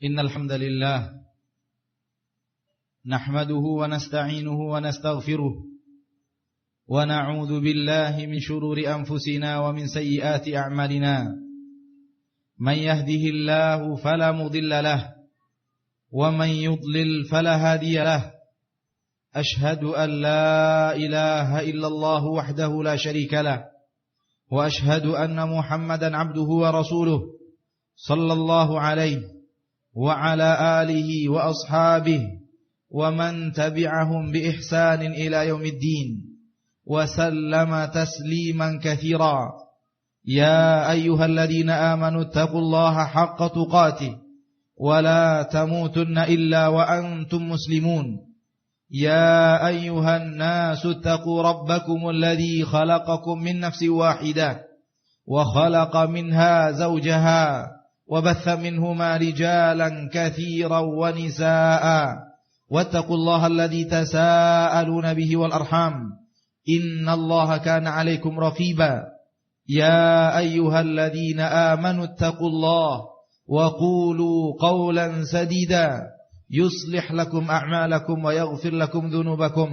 إن الحمد لله نحمده ونستعينه ونستغفره ونعوذ بالله من شرور أنفسنا ومن سيئات أعمالنا من يهده الله فلا مضل له ومن يضلل فلا هادي له أشهد أن لا إله إلا الله وحده لا شريك له وأشهد أن محمدا عبده ورسوله صلى الله عليه وعلى آله وأصحابه ومن تبعهم بإحسان إلى يوم الدين وسلم تسليما كثيرا يا أيها الذين آمنوا اتقوا الله حق تقاته ولا تموتن إلا وأنتم مسلمون يا أيها الناس اتقوا ربكم الذي خلقكم من نفس واحدة وخلق منها زوجها وبث منهما رجالا كثيرا ونساء واتقوا الله الذي تساءلون به والأرحام إن الله كان عليكم رقيبا يا أيها الذين آمنوا اتقوا الله وقولوا قولا سديدا يصلح لكم أعمالكم ويغفر لكم ذنوبكم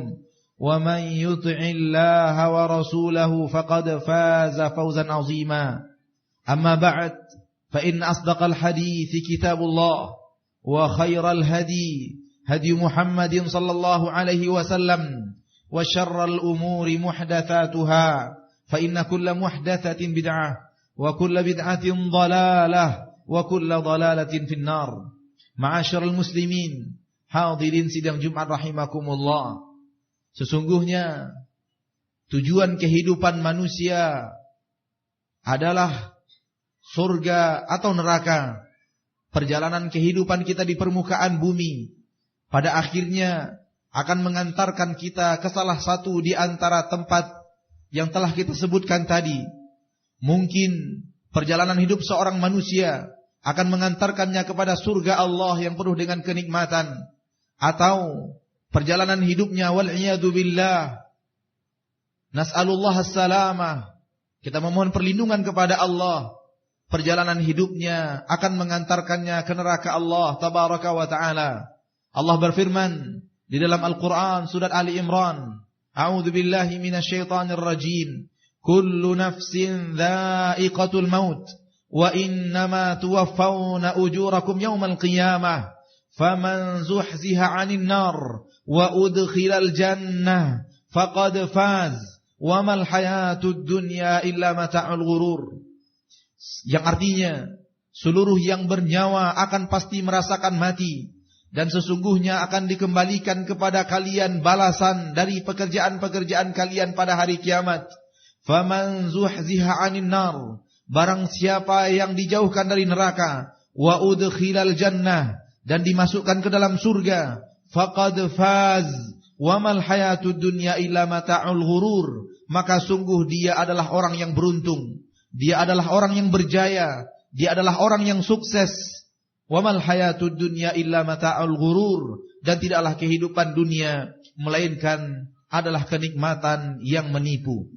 ومن يطع الله ورسوله فقد فاز فوزا عظيما أما بعد فإن أصدق الحديث كتاب الله وخير الهدي هدي محمد صلى الله عليه وسلم وشر الأمور محدثاتها فإن كل محدثة بدعة وكل بدعة ضلالة وكل ضلالة في النار. Ma'asyiral muslimin, hadirin sidang Jumat rahimakumullah. Sesungguhnya tujuan kehidupan manusia adalah surga atau neraka. Perjalanan kehidupan kita di permukaan bumi pada akhirnya akan mengantarkan kita ke salah satu di antara tempat yang telah kita sebutkan tadi. Mungkin perjalanan hidup seorang manusia akan mengantarkannya kepada surga Allah yang penuh dengan kenikmatan, atau perjalanan hidupnya wal'iyadu billah nas'alullah as-salamah, kita memohon perlindungan kepada Allah, perjalanan hidupnya akan mengantarkannya ke neraka Allah tabaraka wa ta'ala. Allah berfirman di dalam Al-Quran surat Ali Imran, a'udzu billahi minasyaitonir rajim, kullu nafsin dha'iqatul maut wa innama tuwaffawna ujurakum yawmal qiyamah faman zuhziha 'anil nar wa udkhilal jannah faqad faz wa mal hayatud dunya illa mata'ul ghurur. Yang artinya seluruh yang bernyawa akan pasti merasakan mati, dan sesungguhnya akan dikembalikan kepada kalian balasan dari pekerjaan-pekerjaan kalian pada hari kiamat. Faman zuhziha 'anil nar, barang siapa yang dijauhkan dari neraka, wa udkhilal jannah, dan dimasukkan ke dalam surga, faqad faz wa mal hayatud dunya illa mata'ul ghurur, maka sungguh dia adalah orang yang beruntung, dia adalah orang yang berjaya, dia adalah orang yang sukses. Wa mal hayatud dunya illa mata'ul ghurur, dan tidaklah kehidupan dunia melainkan adalah kenikmatan yang menipu.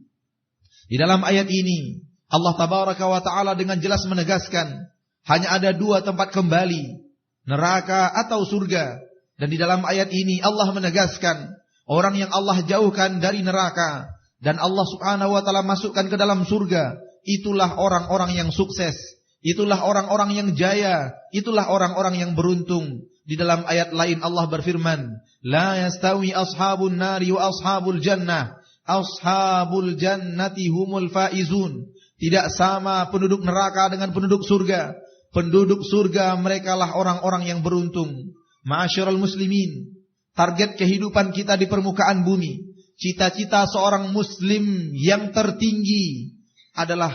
Di dalam ayat ini Allah tabaraka wa ta'ala dengan jelas menegaskan hanya ada dua tempat kembali, neraka atau surga. Dan di dalam ayat ini Allah menegaskan orang yang Allah jauhkan dari neraka dan Allah subhanahu wa ta'ala masukkan ke dalam surga, itulah orang-orang yang sukses, itulah orang-orang yang jaya, itulah orang-orang yang beruntung. Di dalam ayat lain Allah berfirman, la yastawi ashabun nari wa ashabul jannah, ashabul jannati humul faizun. Tidak sama penduduk neraka dengan penduduk surga. Penduduk surga merekalah orang-orang yang beruntung. Ma'asyiral muslimin, target kehidupan kita di permukaan bumi, cita-cita seorang muslim yang tertinggi adalah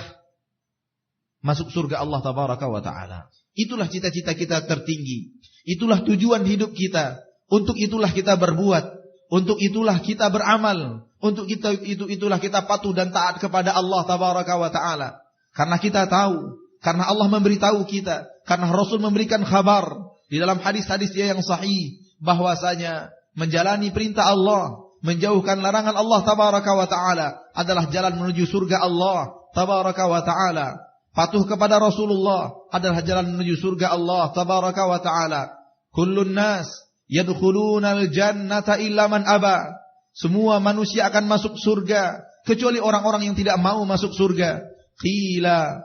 masuk surga Allah tabaraka wa ta'ala. Itulah cita-cita kita tertinggi. Itulah tujuan hidup kita. Untuk itulah kita berbuat. Untuk itulah kita beramal. Untuk itulah kita patuh dan taat kepada Allah tabaraka wa ta'ala. Karena kita tahu, karena Allah memberitahu kita, karena Rasul memberikan kabar di dalam hadis-hadis dia yang sahih, bahwasanya menjalani perintah Allah, menjauhkan larangan Allah tabaraka wa ta'ala adalah jalan menuju surga Allah tabaraka wa ta'ala. patuh kepada Rasulullah adalah jalan menuju surga Allah tabaraka wa ta'ala. Kullun nas yadkhulunal jannata illa man aba. Semua manusia akan masuk surga kecuali orang-orang yang tidak mau masuk surga. Qila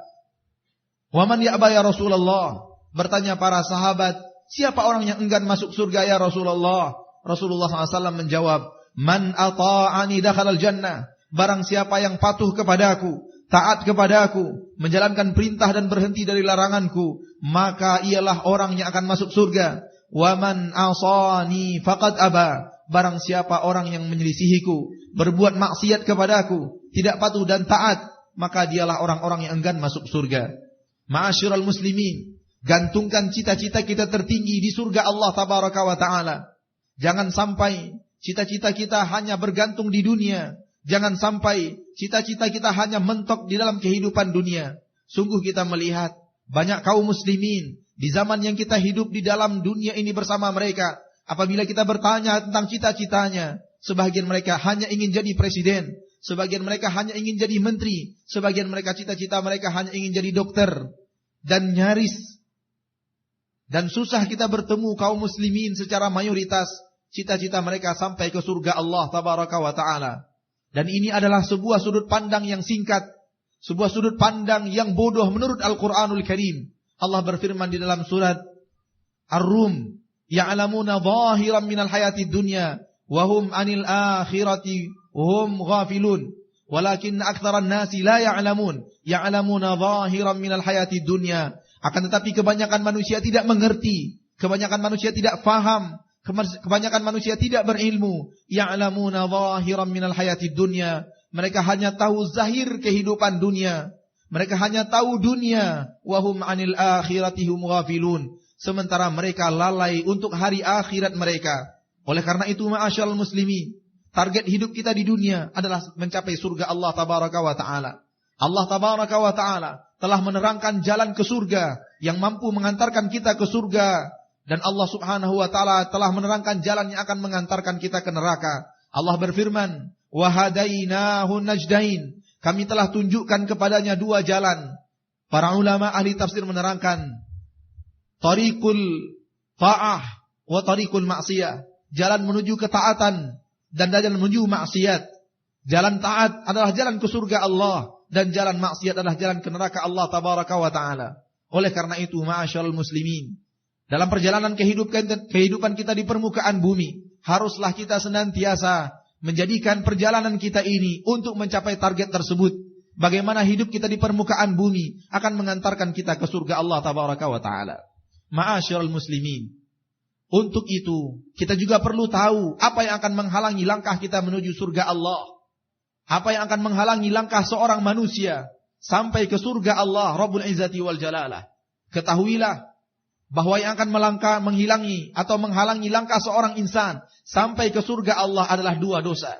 wa man ya'ba ya Rasulullah? Bertanya para sahabat, siapa orang yang enggan masuk surga ya Rasulullah? Rasulullah SAW menjawab, man ata'ani dakhalal jannah. Barang siapa yang patuh kepadaku, taat kepadaku, menjalankan perintah dan berhenti dari laranganku, maka ialah orang yang akan masuk surga. Wa man asani faqad aba. Barang siapa orang yang menyelisihiku, berbuat maksiat kepadaku, tidak patuh dan taat, maka dialah orang-orang yang enggan masuk surga. Ma'asyiral muslimin, gantungkan cita-cita kita tertinggi di surga Allah tabaraka wa ta'ala. Jangan sampai cita-cita kita hanya bergantung di dunia. Jangan sampai cita-cita kita hanya mentok di dalam kehidupan dunia. Sungguh kita melihat banyak kaum muslimin di zaman yang kita hidup di dalam dunia ini bersama mereka. Apabila kita bertanya tentang cita-citanya, sebagian mereka hanya ingin jadi presiden, sebagian mereka hanya ingin jadi menteri, sebagian mereka cita-cita mereka hanya ingin jadi dokter. Dan nyaris dan susah kita bertemu kaum muslimin secara mayoritas cita-cita mereka sampai ke surga Allah tabaraka wa ta'ala. Dan ini adalah sebuah sudut pandang yang singkat, sebuah sudut pandang yang bodoh menurut Al-Quranul Karim. Allah berfirman di dalam surat Ar-Rum, ya'lamuna zahiran minal hayati dunya wa hum anil akhirati hum ghafilun walakin aktsaran nasi la ya'lamun ya'lamuna zahiran minal hayati dunya. Akan tetapi kebanyakan manusia tidak mengerti, kebanyakan manusia tidak faham, kebanyakan manusia tidak berilmu. Ya'lamuna zahiran minal hayati dunya. Mereka hanya tahu zahir kehidupan dunia. Mereka hanya tahu dunia. Wahum anil akhirati hum ghafilun. Sementara mereka lalai untuk hari akhirat mereka. Oleh karena itu ma'asyarul muslimin, target hidup kita di dunia adalah mencapai surga Allah tabaraka wa ta'ala. Allah tabaraka wa ta'ala telah menerangkan jalan ke surga yang mampu mengantarkan kita ke surga. Dan Allah subhanahu wa ta'ala telah menerangkan jalan yang akan mengantarkan kita ke neraka. Allah berfirman, وَهَدَيْنَاهُ النَّجْدَيْنِ. Kami telah tunjukkan kepadanya dua jalan. Para ulama ahli tafsir menerangkan, Tariqul ta'ah wa tariqul ma'siyah. Jalan menuju ketaatan dan jalan menuju maksiat. Jalan taat adalah jalan ke surga Allah, dan jalan maksiat adalah jalan ke neraka Allah tabaraka wa ta'ala. Oleh karena itu ma'asyarul muslimin, dalam perjalanan kehidupan kita di permukaan bumi, haruslah kita senantiasa menjadikan perjalanan kita ini untuk mencapai target tersebut. Bagaimana hidup kita di permukaan bumi akan mengantarkan kita ke surga Allah tabaraka wa ta'ala. Ma'asyarul muslimin, untuk itu kita juga perlu tahu apa yang akan menghalangi langkah kita menuju surga Allah. Apa yang akan menghalangi langkah seorang manusia sampai ke surga Allah Rabbul Izzati wal Jalalah. Ketahuilah bahwa yang akan menghalangi langkah seorang insan sampai ke surga Allah adalah dua dosa.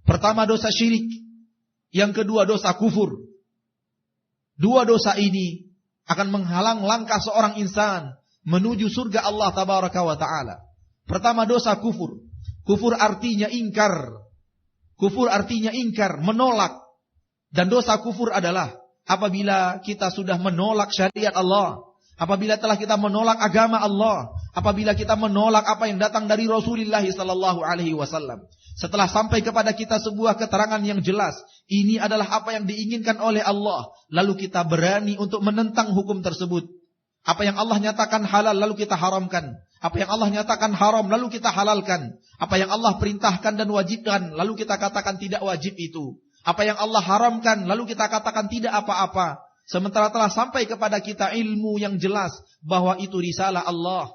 Pertama dosa syirik, yang kedua dosa kufur. Dua dosa ini akan menghalang langkah seorang insan menuju surga Allah tabaraka wa ta'ala. Pertama dosa kufur. Kufur artinya ingkar. Kufur artinya ingkar, menolak. Dan dosa kufur adalah apabila kita sudah menolak syariat Allah, apabila telah kita menolak agama Allah, apabila kita menolak apa yang datang dari Rasulullah sallallahu alaihi wasallam. Setelah sampai kepada kita sebuah keterangan yang jelas, ini adalah apa yang diinginkan oleh Allah, lalu kita berani untuk menentang hukum tersebut. Apa yang Allah nyatakan halal lalu kita haramkan. Apa yang Allah nyatakan haram lalu kita halalkan. Apa yang Allah perintahkan dan wajibkan lalu kita katakan tidak wajib itu. Apa yang Allah haramkan lalu kita katakan tidak apa-apa. Sementara telah sampai kepada kita ilmu yang jelas bahwa itu risalah Allah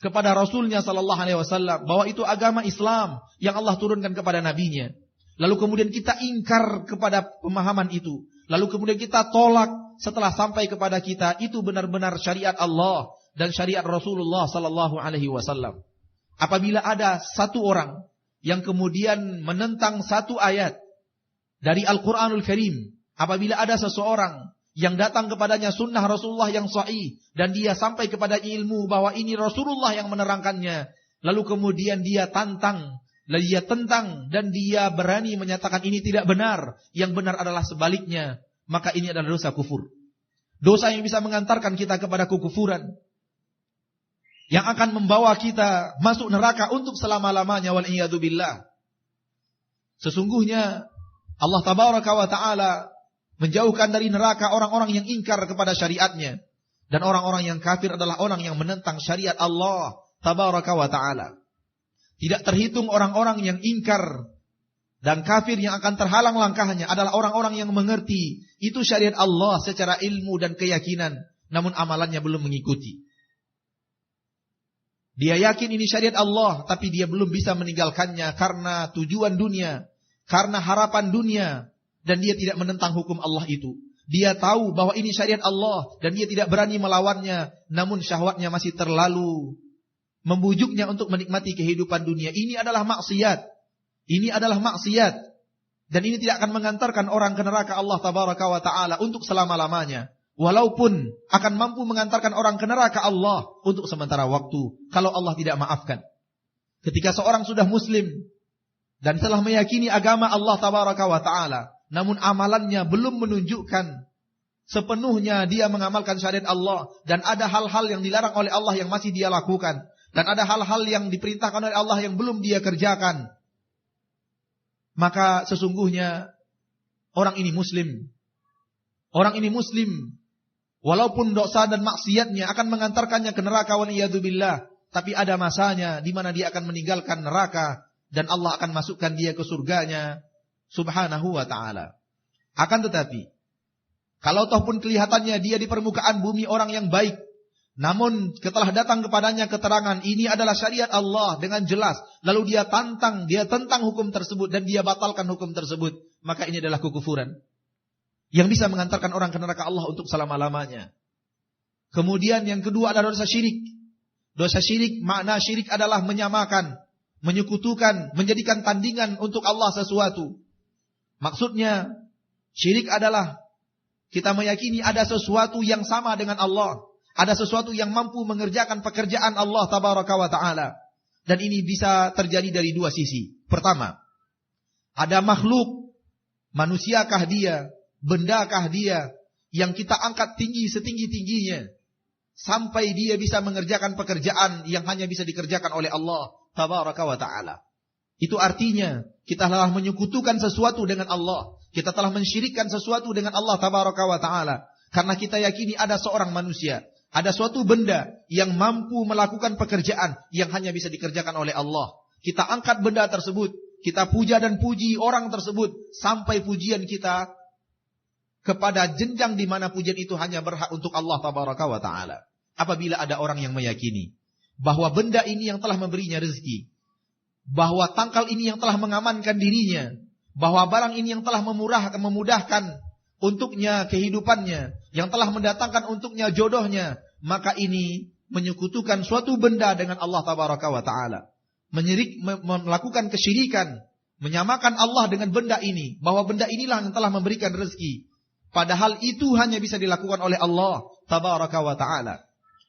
kepada Rasulnya sallallahu alaihi wasallam, bahwa itu agama Islam yang Allah turunkan kepada nabinya. Lalu kemudian kita ingkar kepada pemahaman itu. Lalu kemudian kita tolak setelah sampai kepada kita itu benar-benar syariat Allah dan syariat Rasulullah sallallahu alaihi wasallam. Apabila ada satu orang yang kemudian menentang satu ayat dari Al-Quranul Karim, apabila ada seseorang yang datang kepadanya sunnah Rasulullah yang sahih dan dia sampai kepada ilmu bahwa ini Rasulullah yang menerangkannya, lalu kemudian dia tentang dan dia berani menyatakan ini tidak benar, yang benar adalah sebaliknya, maka ini adalah dosa kufur. Dosa yang bisa mengantarkan kita kepada kekufuran, yang akan membawa kita masuk neraka untuk selama-lamanya, wal iyadu billah. Sesungguhnya Allah tabaraka wa ta'ala menjauhkan dari neraka orang-orang yang ingkar kepada syariatnya. Dan orang-orang yang kafir adalah orang yang menentang syariat Allah tabaraka wa ta'ala. Tidak terhitung orang-orang yang ingkar dan kafir yang akan terhalang langkahnya adalah orang-orang yang mengerti itu syariat Allah secara ilmu dan keyakinan, namun amalannya belum mengikuti. Dia yakin ini syariat Allah, tapi dia belum bisa meninggalkannya karena tujuan dunia, karena harapan dunia, dan dia tidak menentang hukum Allah itu. Dia tahu bahwa ini syariat Allah dan dia tidak berani melawannya, namun syahwatnya masih terlalu membujuknya untuk menikmati kehidupan dunia. Ini adalah maksiat. Ini adalah maksiat. Dan ini tidak akan mengantarkan orang ke neraka Allah tabaraka wa ta'ala untuk selama-lamanya. Walaupun akan mampu mengantarkan orang ke neraka Allah untuk sementara waktu, kalau Allah tidak maafkan. Ketika seorang sudah muslim dan telah meyakini agama Allah tabaraka wa ta'ala, namun amalannya belum menunjukkan sepenuhnya dia mengamalkan syariat Allah, dan ada hal-hal yang dilarang oleh Allah yang masih dia lakukan, dan ada hal-hal yang diperintahkan oleh Allah yang belum dia kerjakan, maka sesungguhnya orang ini muslim. Orang ini muslim, walaupun dosa dan maksiatnya akan mengantarkannya ke neraka, wal iyadu billah, tapi ada masanya di mana dia akan meninggalkan neraka dan Allah akan masukkan dia ke surganya subhanahu wa ta'ala. Akan tetapi, kalau toh pun kelihatannya dia di permukaan bumi orang yang baik, namun setelah datang kepadanya keterangan ini adalah syariat Allah dengan jelas, lalu dia tentang hukum tersebut dan dia batalkan hukum tersebut, maka ini adalah kekufuran yang bisa mengantarkan orang ke neraka Allah untuk selama-lamanya. Kemudian yang kedua adalah dosa syirik. Dosa syirik, makna syirik adalah menyamakan, menyekutukan, menjadikan tandingan untuk Allah sesuatu. Maksudnya, syirik adalah kita meyakini ada sesuatu yang sama dengan Allah. Ada sesuatu yang mampu mengerjakan pekerjaan Allah tabaraka wa ta'ala. Dan ini bisa terjadi dari dua sisi. Pertama, ada makhluk, manusiakah dia, bendakah dia, yang kita angkat tinggi setinggi-tingginya, sampai dia bisa mengerjakan pekerjaan yang hanya bisa dikerjakan oleh Allah tabaraka wa ta'ala. Itu artinya kita telah menyekutukan sesuatu dengan Allah. Kita telah mensyirikkan sesuatu dengan Allah tabaraka wa ta'ala. Karena kita yakini ada seorang manusia, ada suatu benda yang mampu melakukan pekerjaan yang hanya bisa dikerjakan oleh Allah. Kita angkat benda tersebut, kita puja dan puji orang tersebut, sampai pujian kita kepada jenjang di mana pujian itu hanya berhak untuk Allah tabaraka wa ta'ala. Apabila ada orang yang meyakini bahwa benda ini yang telah memberinya rezeki, bahwa tangkal ini yang telah mengamankan dirinya, bahwa barang ini yang telah memudahkan untuknya kehidupannya, yang telah mendatangkan untuknya jodohnya, maka ini menyekutukan suatu benda dengan Allah tabaraka wa ta'ala. Melakukan kesyirikan, menyamakan Allah dengan benda ini, bahwa benda inilah yang telah memberikan rezeki. Padahal itu hanya bisa dilakukan oleh Allah tabaraka wa ta'ala.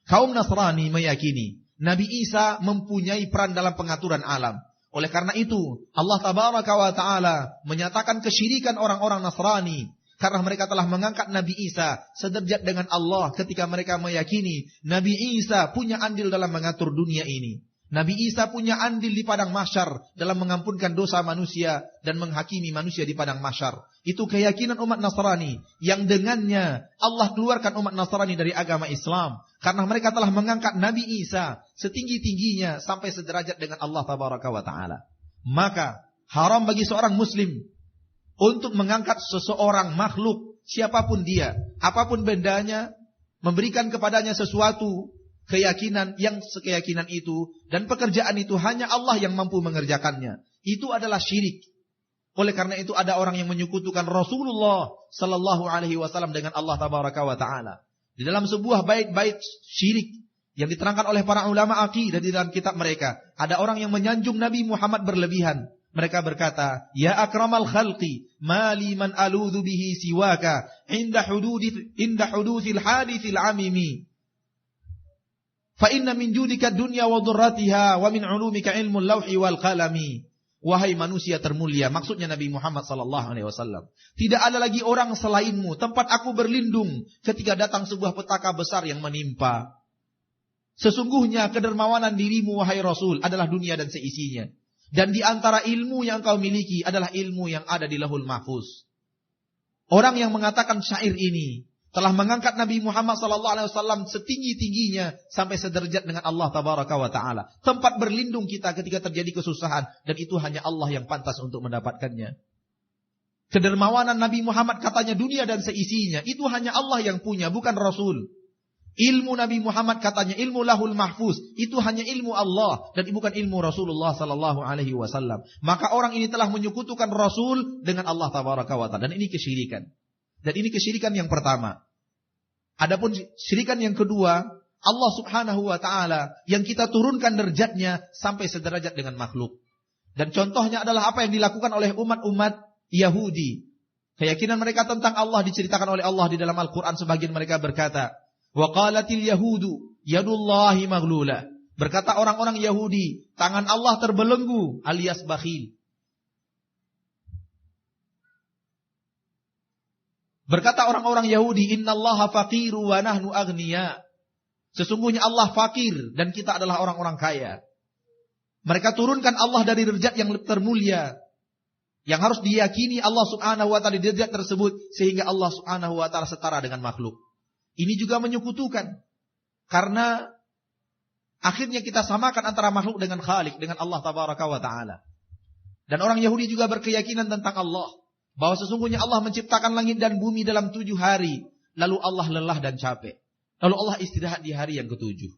Kaum Nasrani meyakini Nabi Isa mempunyai peran dalam pengaturan alam. Oleh karena itu, Allah tabaraka wa ta'ala menyatakan kesyirikan orang-orang Nasrani, karena mereka telah mengangkat Nabi Isa sederajat dengan Allah ketika mereka meyakini Nabi Isa punya andil dalam mengatur dunia ini. Nabi Isa punya andil di padang mahsyar dalam mengampunkan dosa manusia dan menghakimi manusia di padang mahsyar. Itu keyakinan umat Nasrani yang dengannya Allah keluarkan umat Nasrani dari agama Islam. Karena mereka telah mengangkat Nabi Isa setinggi-tingginya sampai sederajat dengan Allah tabaraka wa ta'ala. Maka haram bagi seorang muslim untuk mengangkat seseorang makhluk, siapapun dia, apapun bendanya, memberikan kepadanya sesuatu keyakinan yang sekeyakinan itu, dan pekerjaan itu hanya Allah yang mampu mengerjakannya. Itu adalah syirik. Oleh karena itu ada orang yang menyekutukan Rasulullah sallallahu alaihi wasallam dengan Allah tabaraka wa ta'ala. Di dalam sebuah bait-bait syirik yang diterangkan oleh para ulama aqidah di dalam kitab mereka, ada orang yang menyanjung Nabi Muhammad berlebihan. Mereka berkata, "Ya akramal khalqi, mali man aludhu bihi siwaka inda hududil hadithil amimi. Fa inna min judika dunya wa dhurratiha wa min ulumika ilmul lawhi wal qalami." wahai manusia termulia, maksudnya Nabi Muhammad sallallahu alaihi wasallam, tidak ada lagi orang selainmu, tempat aku berlindung ketika datang sebuah petaka besar yang menimpa. Sesungguhnya kedermawanan dirimu wahai Rasul adalah dunia dan seisinya. Dan di antara ilmu yang kau miliki adalah ilmu yang ada di Lauhul Mahfuz. Orang yang mengatakan syair ini telah mengangkat Nabi Muhammad SAW setinggi-tingginya sampai sederajat dengan Allah Tabaraka wa Ta'ala. Tempat berlindung kita ketika terjadi kesusahan, dan itu hanya Allah yang pantas untuk mendapatkannya. Kedermawanan Nabi Muhammad katanya dunia dan seisinya, itu hanya Allah yang punya, bukan Rasul. Ilmu Nabi Muhammad katanya ilmu Lauhul Mahfuz, itu hanya ilmu Allah dan bukan ilmu Rasulullah sallallahu alaihi wasallam. Maka orang ini telah menyekutukan Rasul dengan Allah Tabaraka wa Ta'ala, dan ini kesyirikan. Dan ini kesyirikan yang pertama. Adapun syirikan yang kedua, Allah Subhanahu wa Ta'ala yang kita turunkan derajatnya sampai sederajat dengan makhluk. Dan contohnya adalah apa yang dilakukan oleh umat-umat Yahudi. Keyakinan mereka tentang Allah diceritakan oleh Allah di dalam Al-Quran. Sebagian mereka berkata, wa qalatil yahudu yadullahi maghlula. Berkata orang-orang Yahudi, tangan Allah terbelenggu alias bakhil. Berkata orang-orang Yahudi, innallaha faqiru wa nahnu aghniya. Sesungguhnya Allah fakir dan kita adalah orang-orang kaya. Mereka turunkan Allah dari derajat yang termulia, yang harus diyakini Allah Subhanahu wa Ta'ala di derajat tersebut, sehingga Allah Subhanahu wa Ta'ala setara dengan makhluk. Ini juga menyekutukan, karena akhirnya kita samakan antara makhluk dengan Khalik, dengan Allah Tabaraka wa Ta'ala. Dan orang Yahudi juga berkeyakinan tentang Allah, bahwa sesungguhnya Allah menciptakan langit dan bumi dalam 7 hari, lalu Allah lelah dan capek, lalu Allah istirahat di hari yang ke-7.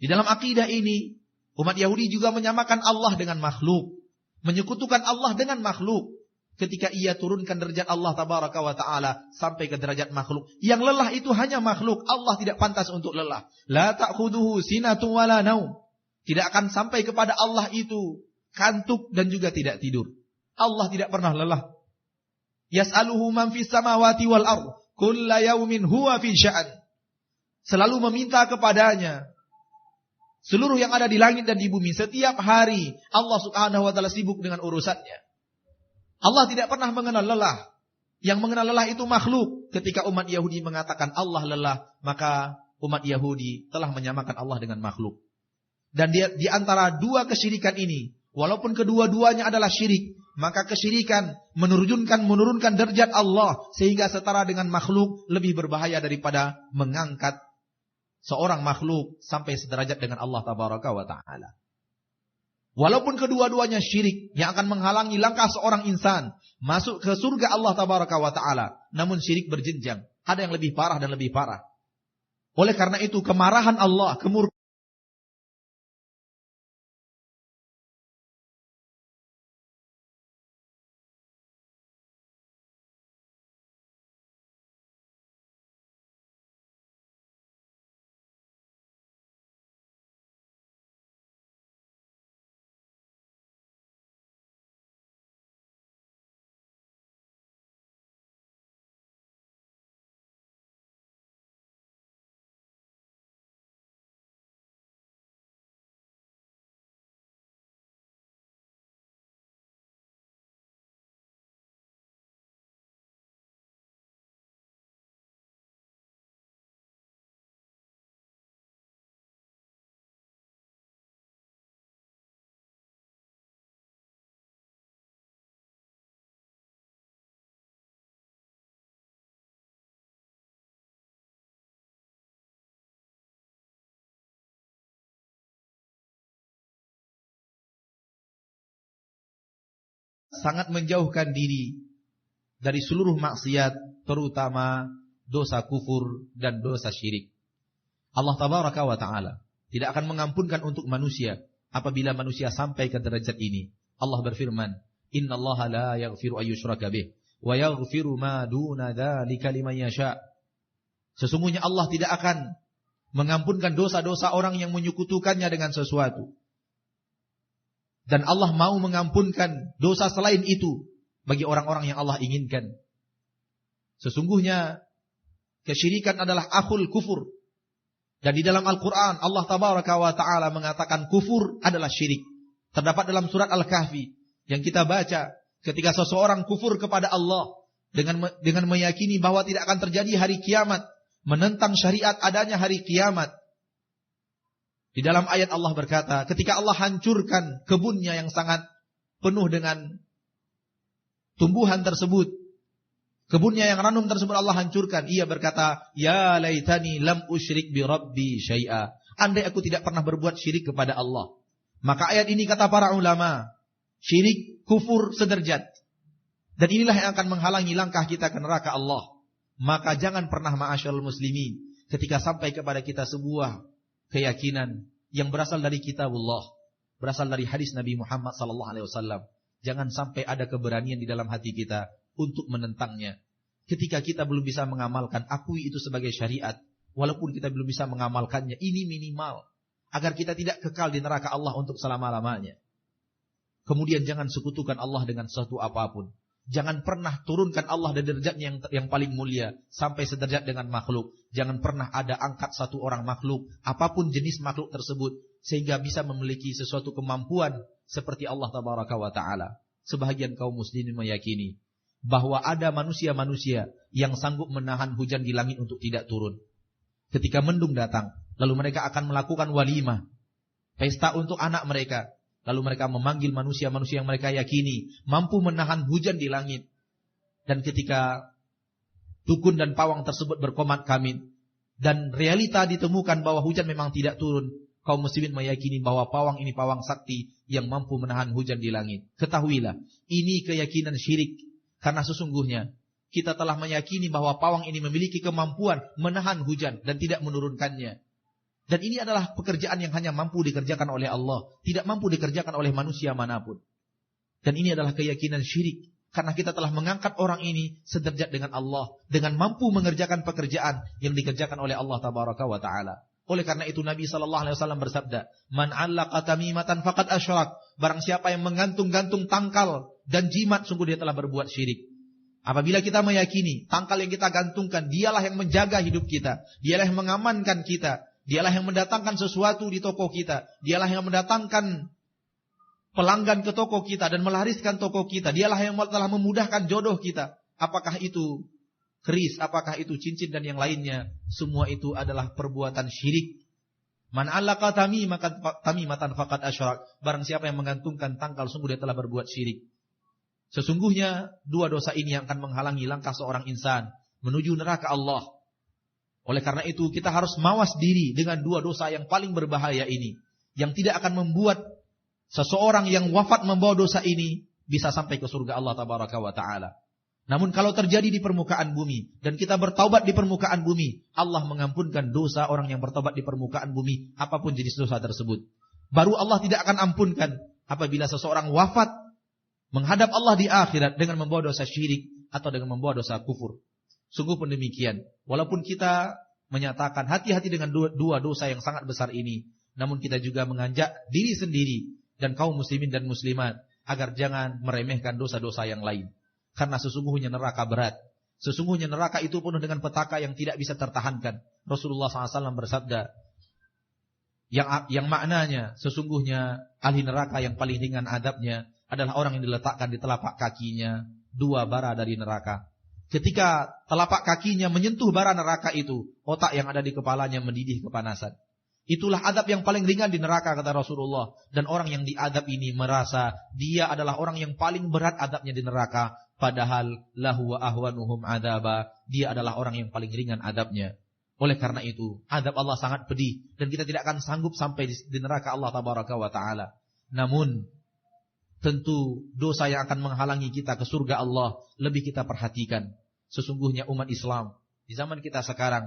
Di dalam akidah ini, umat Yahudi juga menyamakan Allah dengan makhluk, menyekutukan Allah dengan makhluk, ketika ia turunkan derajat Allah Tabaraka wa Ta'ala sampai ke derajat makhluk. Yang lelah itu hanya makhluk, Allah tidak pantas untuk lelah. La ta'khuduhu sinatun wala naum. Tidak akan sampai kepada Allah itu kantuk dan juga tidak tidur. Allah tidak pernah lelah. Yas'aluhu man fis samawati wal ardh, kulla yaumin huwa fi sya'an. Selalu meminta kepadanya seluruh yang ada di langit dan di bumi. Setiap hari Allah Subhanahu wa Ta'ala sibuk dengan urusannya. Allah tidak pernah mengenal lelah. Yang mengenal lelah itu makhluk. Ketika umat Yahudi mengatakan Allah lelah, maka umat Yahudi telah menyamakan Allah dengan makhluk. Dan di antara dua kesyirikan ini, walaupun kedua-duanya adalah syirik, maka kesyirikan menurunkan derajat Allah sehingga setara dengan makhluk lebih berbahaya daripada mengangkat seorang makhluk sampai sederajat dengan Allah Tabaraka wa Ta'ala. Walaupun kedua-duanya syirik yang akan menghalangi langkah seorang insan masuk ke surga Allah Tabaraka wa Ta'ala, namun syirik berjenjang. Ada yang lebih parah dan lebih parah. Oleh karena itu kemarahan Allah, kemurkaan sangat menjauhkan diri dari seluruh maksiat, terutama dosa kufur dan dosa syirik. Allah Tabaraka wa Ta'ala tidak akan mengampunkan untuk manusia apabila manusia sampai ke derajat ini. Allah berfirman, innallaha la yaghfiru ayyushraka bih wa yaghfiru ma duna dzalika liman yasha. Sesungguhnya Allah tidak akan mengampunkan dosa-dosa orang yang menyekutukannya dengan sesuatu. Dan Allah mau mengampunkan dosa selain itu bagi orang-orang yang Allah inginkan. Sesungguhnya kesyirikan adalah akhul kufur. Dan di dalam Al-Quran Allah Tabaraka wa Ta'ala mengatakan kufur adalah syirik. Terdapat dalam surat Al-Kahfi yang kita baca ketika seseorang kufur kepada Allah dengan meyakini bahwa tidak akan terjadi hari kiamat, menentang syariat adanya hari kiamat. Di dalam ayat Allah berkata, ketika Allah hancurkan kebunnya yang sangat penuh dengan tumbuhan tersebut, kebunnya yang ranum tersebut Allah hancurkan, ia berkata, ya laitani lam usyrik bi rabbi syai'a. Andai aku tidak pernah berbuat syirik kepada Allah. Maka ayat ini kata para ulama, syirik, kufur sederajat. Dan inilah yang akan menghalangi langkah kita ke neraka Allah. Maka jangan pernah ma'asyarul muslimin, ketika sampai kepada kita sebuah keyakinan yang berasal dari kitabullah, berasal dari hadis Nabi Muhammad SAW, jangan sampai ada keberanian di dalam hati kita untuk menentangnya. Ketika kita belum bisa mengamalkan, akui itu sebagai syariat. Walaupun kita belum bisa mengamalkannya, ini minimal agar kita tidak kekal di neraka Allah untuk selama-lamanya. Kemudian jangan sekutukan Allah dengan sesuatu apapun. Jangan pernah turunkan Allah dari derajatnya yang paling mulia sampai sederajat dengan makhluk. Jangan pernah ada angkat satu orang makhluk, apapun jenis makhluk tersebut, sehingga bisa memiliki sesuatu kemampuan seperti Allah Tabaraka wa Ta'ala. Sebahagian kaum muslimin meyakini bahwa ada manusia-manusia yang sanggup menahan hujan di langit untuk tidak turun. Ketika mendung datang, lalu mereka akan melakukan walimah, pesta untuk anak mereka. Lalu mereka memanggil manusia-manusia yang mereka yakini mampu menahan hujan di langit. Dan ketika dukun dan pawang tersebut berkomat-kamit, dan realita ditemukan bahwa hujan memang tidak turun, kaum muslimin meyakini bahwa pawang ini pawang sakti yang mampu menahan hujan di langit. Ketahuilah, ini keyakinan syirik. Karena sesungguhnya kita telah meyakini bahwa pawang ini memiliki kemampuan menahan hujan dan tidak menurunkannya. Dan ini adalah pekerjaan yang hanya mampu dikerjakan oleh Allah, tidak mampu dikerjakan oleh manusia manapun. Dan ini adalah keyakinan syirik, karena kita telah mengangkat orang ini sederajat dengan Allah, dengan mampu mengerjakan pekerjaan yang dikerjakan oleh Allah Tabaraka wa Ta'ala. Oleh karena itu Nabi SAW bersabda, Man 'allaqa tamimatan faqad asyrak. Barang siapa yang menggantung-gantung tangkal dan jimat, sungguh dia telah berbuat syirik. Apabila kita meyakini tangkal yang kita gantungkan, dialah yang menjaga hidup kita, dialah yang mengamankan kita, dialah yang mendatangkan sesuatu di toko kita, dialah yang mendatangkan pelanggan ke toko kita dan melariskan toko kita, dialah yang telah memudahkan jodoh kita. Apakah itu keris, apakah itu cincin dan yang lainnya, semua itu adalah perbuatan syirik. Man 'allaqa tamimatan faqad asyrak. Barang siapa yang menggantungkan tangkal, sungguh dia telah berbuat syirik. Sesungguhnya dua dosa ini yang akan menghalangi langkah seorang insan menuju neraka Allah. Oleh karena itu kita harus mawas diri dengan dua dosa yang paling berbahaya ini, yang tidak akan membuat seseorang yang wafat membawa dosa ini bisa sampai ke surga Allah Tabaraka wa Ta'ala. Namun kalau terjadi di permukaan bumi dan kita bertaubat di permukaan bumi, Allah mengampunkan dosa orang yang bertaubat di permukaan bumi, apapun jenis dosa tersebut. Baru Allah tidak akan ampunkan apabila seseorang wafat menghadap Allah di akhirat dengan membawa dosa syirik atau dengan membawa dosa kufur. Sungguh pun demikian. Walaupun kita menyatakan hati-hati dengan dua dosa yang sangat besar ini, namun kita juga mengajak diri sendiri dan kaum muslimin dan muslimat agar jangan meremehkan dosa-dosa yang lain. Karena sesungguhnya neraka berat. Sesungguhnya neraka itu penuh dengan petaka yang tidak bisa tertahankan. Rasulullah SAW bersabda, yang maknanya sesungguhnya ahli neraka yang paling ringan adabnya adalah orang yang diletakkan di telapak kakinya 2 bara dari neraka. Ketika telapak kakinya menyentuh bara neraka itu, otak yang ada di kepalanya mendidih kepanasan. Itulah adab yang paling ringan di neraka, kata Rasulullah. Dan orang yang diadab ini merasa dia adalah orang yang paling berat adabnya di neraka. Padahal lahu wa ahwanuhum adaba, dia adalah orang yang paling ringan adabnya. Oleh karena itu, adab Allah sangat pedih. Dan kita tidak akan sanggup sampai di neraka Allah Tabaraka wa Ta'ala. Namun tentu dosa yang akan menghalangi kita ke surga Allah lebih kita perhatikan. Sesungguhnya umat Islam di zaman kita sekarang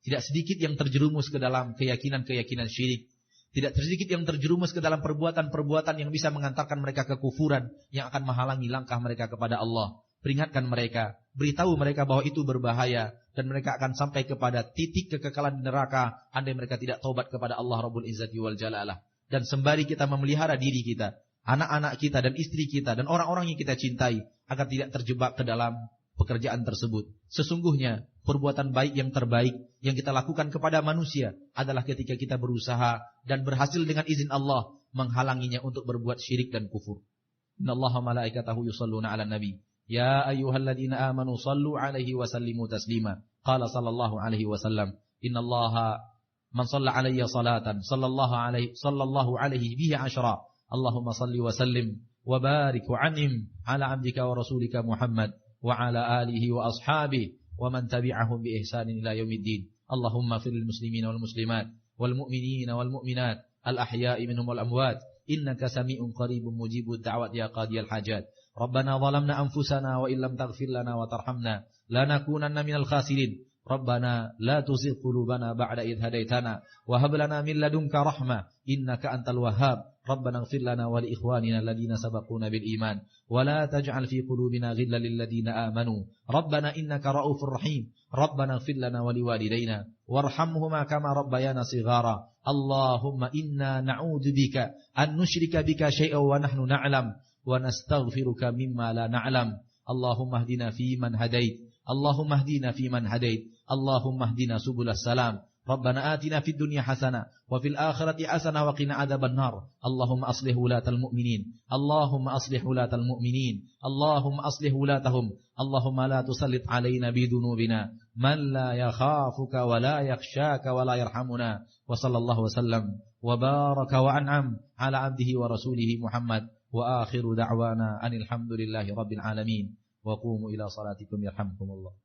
tidak sedikit yang terjerumus ke dalam keyakinan-keyakinan syirik. Tidak sedikit yang terjerumus ke dalam perbuatan-perbuatan yang bisa mengantarkan mereka ke kufuran, yang akan menghalangi langkah mereka kepada Allah. Peringatkan mereka, beritahu mereka bahwa itu berbahaya, dan mereka akan sampai kepada titik kekekalan di neraka andai mereka tidak taubat kepada Allah Rabbul Izzati wal Jalalah. Dan sembari kita memelihara diri kita, anak-anak kita dan istri kita dan orang-orang yang kita cintai, agar tidak terjebak ke dalam pekerjaan tersebut. Sesungguhnya perbuatan baik yang terbaik yang kita lakukan kepada manusia adalah ketika kita berusaha dan berhasil dengan izin Allah menghalanginya untuk berbuat syirik dan kufur. Innallaha malaikatahu yusalluna 'alan nabi. Ya ayyuhalladzina amanu sallu 'alaihi wa sallimu taslima. Qala sallallahu alaihi wasallam, innallaha man shalla 'alayya salatan sallallahu alaihi biha 'ashra. Allahumma salli wa sallim wa barik wa an'im 'ala 'abdika wa rasulika Muhammad wa 'ala alihi wa ashabihi wa man tabi'ahum bi ihsanin ila yaumiddin. Allahumma fir lil muslimina wal muslimat wal mu'minina wal mu'minat al ahya'i minhum wal amwat innaka sami'un qaribun mujibud da'wat ya qadiyal hajat. Rabbana zalamna anfusana wa illam taghfir lana wa tarhamna lanakunanna minal khasirin. Rabbana la tuzigh qulubana ba'da idh hadaitana wa hab lana min ladunka rahmah innaka antal wahhab. Rabbana ighfir lana wa li ikhwanina alladhina sabaquna bil iman wa la taj'al fi qulubina ghillan lil ladzina amanu. Rabbana innaka ra'ufur rahim. Rabbana ighfir lana wa liwalidayna warhamhuma kama rabbayana shighara. Allahumma inna na'udzu bika an nusyrika bika syai'an wa nahnu na'lam wa nastaghfiruka mimma la na'lam. Allahumma hdina fi man hadait. Allahumma hdina fi man hadait. Allahumma hdina subulas salam. Rabbana atina fid dunya hasanah wa fil akhirati hasanah wa qina adzaban nar. Allahumma aslih wulatal mu'minin. Allahumma aslih wulatal mu'minin. Allahumma aslih wulatahum. Allahumma la tusallit alaina bidunubina man la yakhafuka wa la yakhshaka wa la yarhamuna. Wa sallallahu wasallam wa baraka wa an'am ala abdihi wa rasulihi Muhammad. Wa akhiru da'wana anil hamdulillahi rabbil alamin. Wa qumu ila salatikum yarhamkumullah.